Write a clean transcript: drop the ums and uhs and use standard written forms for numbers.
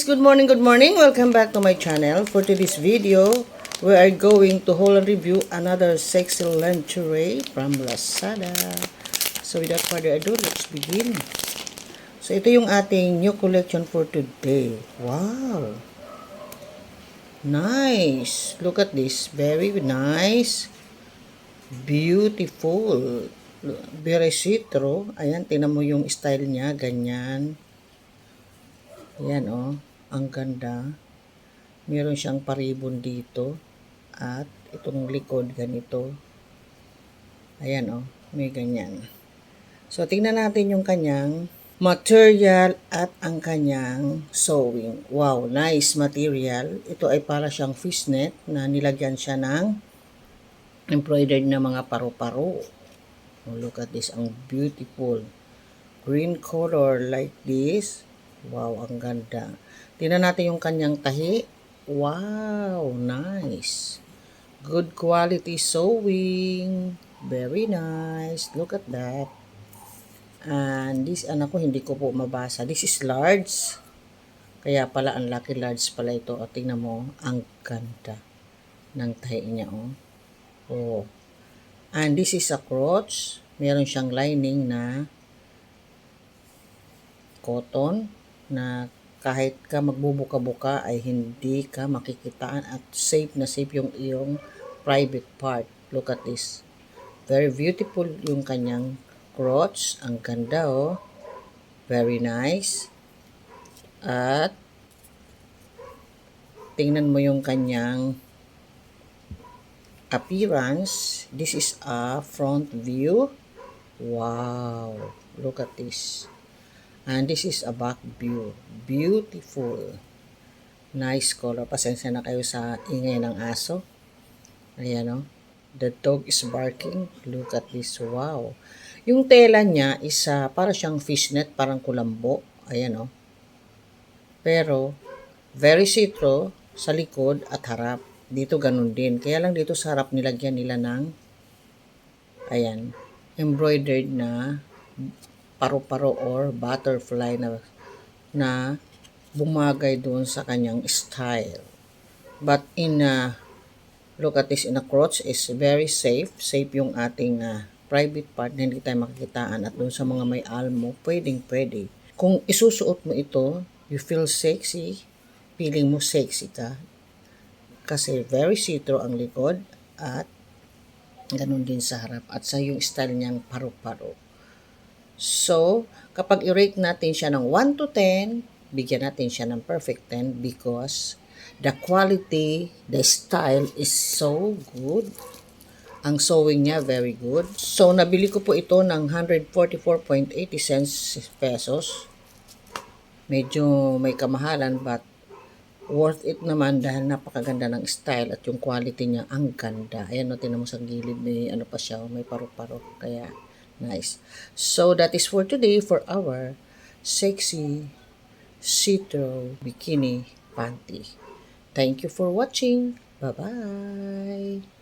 good morning, good morning. Welcome back to my channel. For today's video, we are going to haul and review another sexy lingerie from Lazada. So without further ado, let's begin. So ito yung ating new collection for today. Wow! Nice! Look at this. Very nice. Beautiful. Very citro. Ayan, tinan mo yung style niya. Ganyan. Ayan oh. Ang ganda. Meron siyang paribon dito. At itong likod ganito. Ayan oh. May ganyan. So, tingnan natin yung kanyang material at ang kanyang sewing. Wow, nice material. Ito ay para siyang fishnet na nilagyan siya ng embroidered na mga paru-paro. Oh, look at this. Ang beautiful. Green color like this. Wow, ang ganda. Tingnan natin yung kanyang tahi. Wow, nice. Good quality sewing. Very nice. Look at that. And this, anak ko, hindi ko po mabasa. This is large. Kaya pala, ang laki large pala ito. O, tingnan mo, ang ganda ng tahi niya, oh. Oh. And this is a crotch. Meron siyang lining na cotton na kahit ka magbubuka-buka ay hindi ka makikitaan at safe na safe yung iyong private part. Look at this. Very beautiful yung kanyang crotch. Ang ganda oh. Very nice. At tingnan mo yung kanyang appearance. This is a front view. Wow. Look at this. And this is a back view. Beautiful. Nice color. Pasensya na kayo sa ingay ng aso. Ayan o. The dog is barking. Look at this. Wow. Yung tela niya is para siyang fishnet. Parang kulambo. Ayan o. Pero, very citro sa likod at harap. Dito ganun din. Kaya lang dito sa harap nilagyan nila ng ayan. Embroidered na paru-paro or butterfly na bumagay doon sa kanyang style. But in look at this, in a crotch is very safe. Safe yung ating private part na hindi tayo makikitaan. At doon sa mga may almo, pwedeng-pwede. Kung isusuot mo ito, you feel sexy. Feeling mo sexy ka. Kasi very citro ang likod at ganun din sa harap. At sa yung style niyang paru-paro. So, kapag i-rate natin siya ng 1 to 10, bigyan natin siya ng perfect 10 because the quality, the style is so good. Ang sewing niya, very good. So, nabili ko po ito ng 144.80 pesos. Medyo may kamahalan but worth it naman dahil napakaganda ng style at yung quality niya, ang ganda. Ayan, no, tinan mo sa gilid, may ano pa siya, may paru-paro. Kaya, nice. So, that is for today for our sexy citro bikini panty. Thank you for watching. Bye-bye.